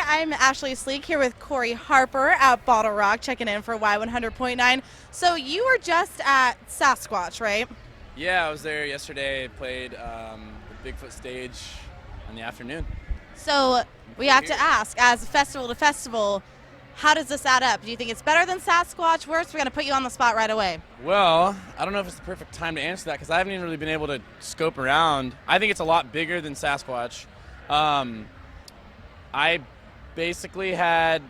I'm Ashlee here with Corey Harper at Bottlerock, checking in for Y100.9. So you were just at Sasquatch, right? Yeah, I was there yesterday, played the Bigfoot stage in the afternoon. So we have to ask, as festival to festival, how does this add up? Do you think it's better than Sasquatch? Worse? We're going to put you on the spot right away. Well, I don't know if it's the perfect time to answer that because I haven't even really been able to scope around. I think it's a lot bigger than Sasquatch. I basically had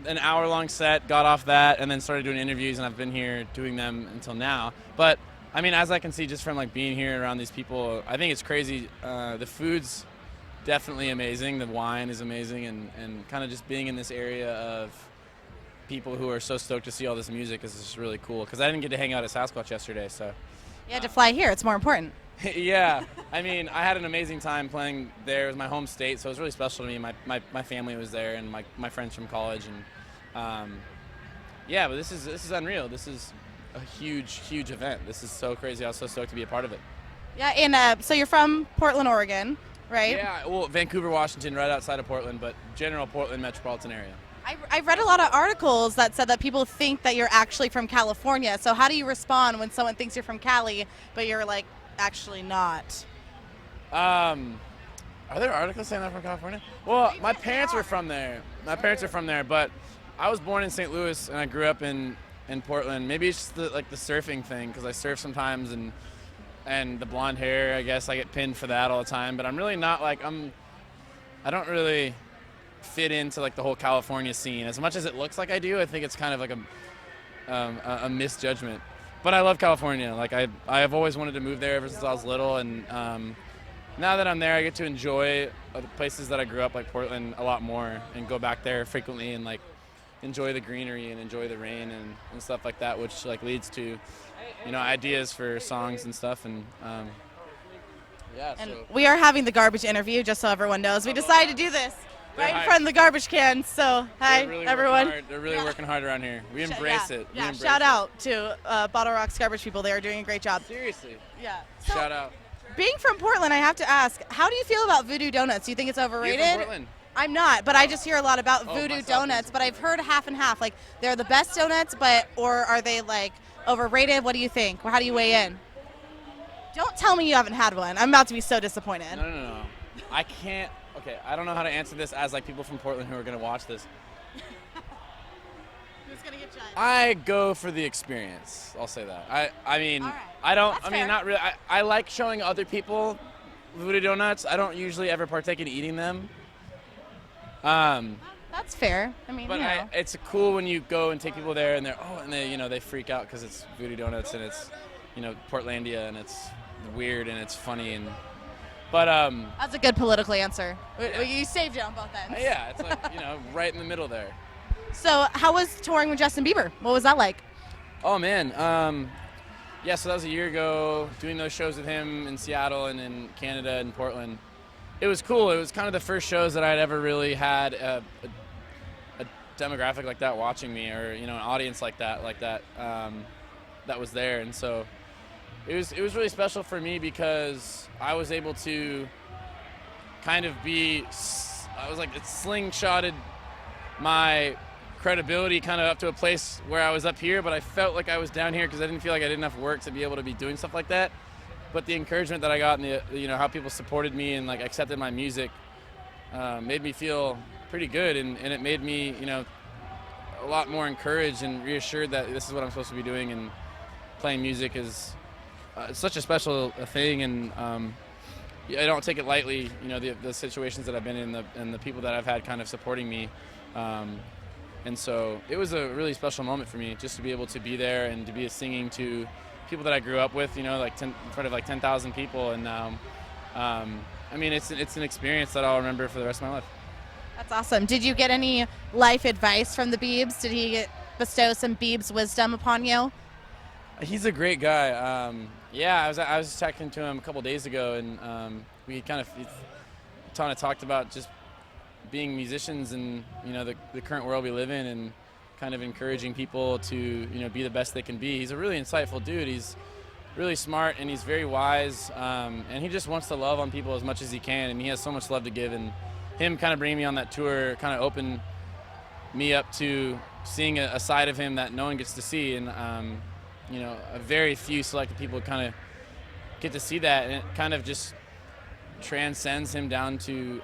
an hour-long set, got off that, and then started doing interviews, and I've been here doing them until now. But I mean, as I can see just from like being here around these people, I think it's crazy. The food's definitely amazing. The wine is amazing, and kind of just being in this area of people who are so stoked to see all this music is just really cool. Because I didn't get to hang out at Sasquatch yesterday, so. You had to fly here. It's more important. Yeah, I mean, I had an amazing time playing there. It was my home state, so it was really special to me. My family was there, and my friends from college, and yeah. But this is unreal. This is a huge event. This is so crazy. I was so stoked to be a part of it. Yeah, and so you're from Portland, Oregon, right? Yeah, well, Vancouver, Washington, right outside of Portland, but general Portland metropolitan area. I read a lot of articles that said that people think that you're actually from California. So how do you respond when someone thinks you're from Cali, but you're like actually not? Are there articles saying I'm from California? Well, my parents were from there. My parents are from there, but I was born in St. Louis and I grew up in Portland. Maybe it's just the surfing thing because I surf sometimes and the blonde hair. I guess I get pinned for that all the time. But I'm really not I don't really fit into like the whole California scene as much as it looks like I do. I think it's kind of like a misjudgment. But I love California. Like I have always wanted to move there ever since I was little, and now that I'm there, I get to enjoy the places that I grew up, like Portland, a lot more, and go back there frequently and like enjoy the greenery and enjoy the rain and stuff like that, which like leads to, ideas for songs and stuff. And yeah. And so we are having the garbage interview, just so everyone knows. We decided to do this right in front of the garbage can. So hi, really everyone. They're really working hard around here. We embrace it. Yeah, shout out to Bottlerock's garbage people. They are doing a great job. Seriously. Yeah. Shout out. Being from Portland, I have to ask, how do you feel about Voodoo Donuts? Do you think it's overrated? You're from Portland? I'm not, but I just hear a lot about Voodoo Donuts. But I've heard half and half. Like they're the best donuts, or are they like overrated? What do you think? How do you weigh in? Don't tell me you haven't had one. I'm about to be so disappointed. No. I can't. Okay, I don't know how to answer this as like people from Portland who are going to watch this. Who's going to get judged? I go for the experience. I'll say that. I mean, All right. I don't. That's I mean, fair. not really. I like showing other people Voodoo Donuts. I don't usually ever partake in eating them. That's fair. I mean, But it's cool when you go and take people there and they freak out because it's Voodoo Donuts and it's Portlandia and it's weird and it's funny but that's a good political answer. Yeah. You saved it on both ends. yeah, it's like right in the middle there. So how was touring with Justin Bieber? What was that like? Oh man, yeah. So that was a year ago. Doing those shows with him in Seattle and in Canada and Portland. It was cool. It was kind of the first shows that I'd ever really had a demographic like that watching me, or an audience like that that was there, and so it was really special for me because I was able to kind of it slingshotted my credibility kind of up to a place where I was up here, but I felt like I was down here because I didn't feel like I did enough work to be able to be doing stuff like that. But the encouragement that I got and the how people supported me and like accepted my music made me feel pretty good, and it made me a lot more encouraged and reassured that this is what I'm supposed to be doing, and playing music is it's such a special thing, and I don't take it lightly. The situations that I've been in and the people that I've had kind of supporting me, and so it was a really special moment for me just to be able to be there and to be singing to people that I grew up with, in front of like 10,000 people, and I mean it's an experience that I'll remember for the rest of my life. That's awesome. Did you get any life advice from the Biebs? Did he bestow some Biebs wisdom upon you? He's a great guy. Yeah, I was talking to him a couple days ago, and we kind of talked about just being musicians and the current world we live in, and kind of encouraging people to be the best they can be. He's a really insightful dude. He's really smart and he's very wise, and he just wants to love on people as much as he can, and he has so much love to give, and him kind of bringing me on that tour kind of opened me up to seeing a side of him that no one gets to see, and you know, a very few selected people kind of get to see that, and it kind of just transcends him down to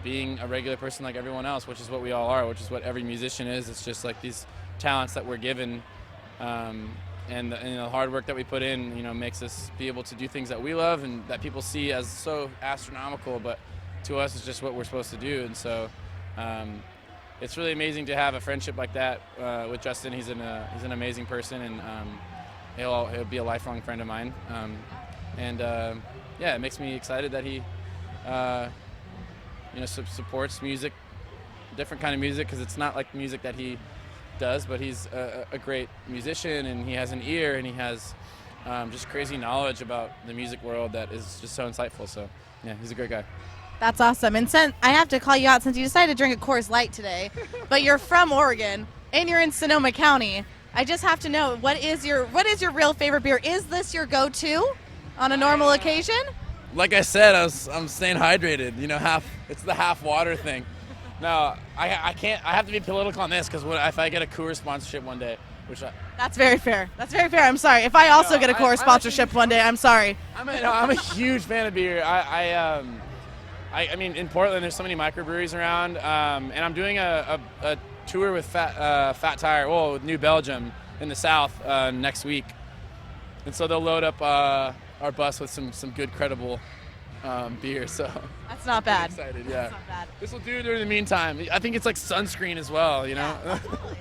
being a regular person like everyone else, which is what we all are, which is what every musician is. It's just like these talents that we're given, and the hard work that we put in, you know, makes us be able to do things that we love and that people see as so astronomical, but to us it's just what we're supposed to do. And so it's really amazing to have a friendship like that with Justin. He's an amazing person, and he'll be a lifelong friend of mine. Yeah, it makes me excited that he you know, supports music, different kind of music, because it's not like music that he does, but he's a great musician, and he has an ear, and he has just crazy knowledge about the music world that is just so insightful. So yeah, he's a great guy. That's awesome. And since I have to call you out, since you decided to drink a Coors Light today, but you're from Oregon and you're in Sonoma County, I just have to know, what is your real favorite beer? Is this your go-to on a normal occasion? Like I said, I'm staying hydrated. You know, it's the half water thing. No, I can't. I have to be political on this, because if I get a Coors sponsorship one day, That's very fair. That's very fair. I'm sorry. If I also get a Coors sponsorship one day, I'm sorry. I'm a huge fan of beer. I mean, in Portland, there's so many microbreweries around, and I'm doing a tour with Fat Tire, with New Belgium in the South next week, and so they'll load up our bus with some good, credible beer. So that's not bad. I'm excited, yeah. That's not bad. This will do during the meantime. I think it's like sunscreen as well, you know. Yeah, absolutely.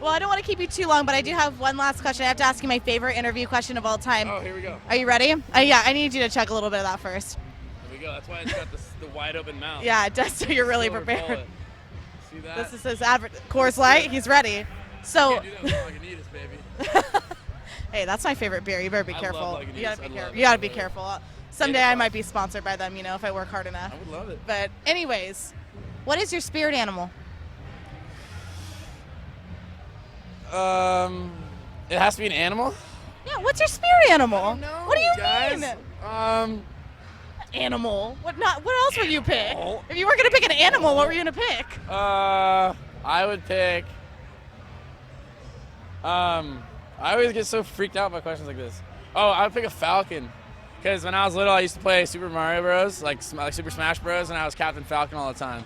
Well, I don't want to keep you too long, but I do have one last question. I have to ask you my favorite interview question of all time. Oh, here we go. Are you ready? Yeah, I need you to check a little bit of that first. There we go. That's why it's got the wide open mouth. Yeah, it does, so you're really Silver prepared. bullet. See that? This is his Coors Light. He's ready. So. You can't do that with Lagunitas, baby. Hey, that's my favorite beer. You better be careful. Love Lagunitas. You gotta be careful. it. You gotta I be love it. careful. Someday I might be sponsored by them, you know, if I work hard enough. I would love it. But anyways, what is your spirit animal? It has to be an animal? Yeah, what's your spirit animal? No, What do you guys. mean? Animal. What else would you pick? If you were gonna pick an animal, what were you gonna pick? I would pick. I always get so freaked out by questions like this. Oh, I would pick a falcon, because when I was little, I used to play Super Mario Bros, like Super Smash Bros, and I was Captain Falcon all the time.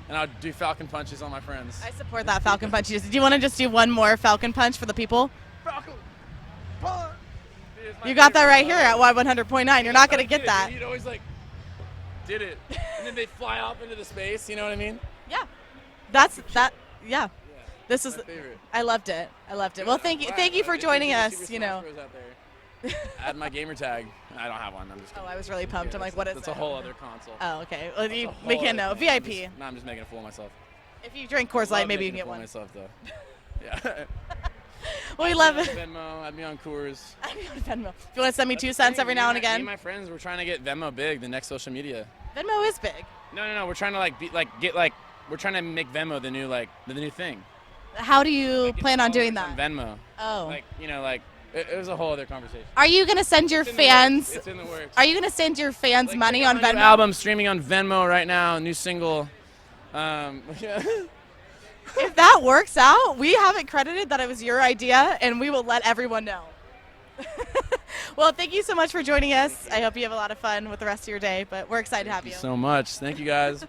And I'd do falcon punches on my friends. I support that falcon punch. Do you want to just do one more falcon punch for the people? Falcon punch. You got that right here at Y100.9. You're not gonna get that. You'd always did it, and then they fly off into the space. You know what I mean? Yeah. That's that. Yeah. This is. My favorite. I loved it. Well, thank you for joining us. You know. Add my gamer tag. I don't have one. I'm just kidding. Oh, I was really pumped. I'm like, what is That's it? a whole other console. Oh, okay. Well, That's a whole we can other know. thing. VIP. I'm just making a fool of myself. If you drink Coors Light, maybe you can get one. Myself though. Yeah. Well, we love it. Venmo. Add me on Coors. I'd be on Venmo. If you want to send me 2 cents every now and Me again. and my friends, we're trying to get Venmo big, the next social media. Venmo is big. No. We're trying to we're trying to make Venmo the new thing. How do you plan on doing On that? Venmo. Oh. It was a whole other conversation. Are you gonna send your fans? It's in the works. Are you gonna send your fans money on New Venmo? album streaming on Venmo right now. New single. Yeah. If that works out, we have it credited that it was your idea, and we will let everyone know. Well, thank you so much for joining us. I hope you have a lot of fun with the rest of your day, but we're excited to have you. Thank you so much. Thank you guys.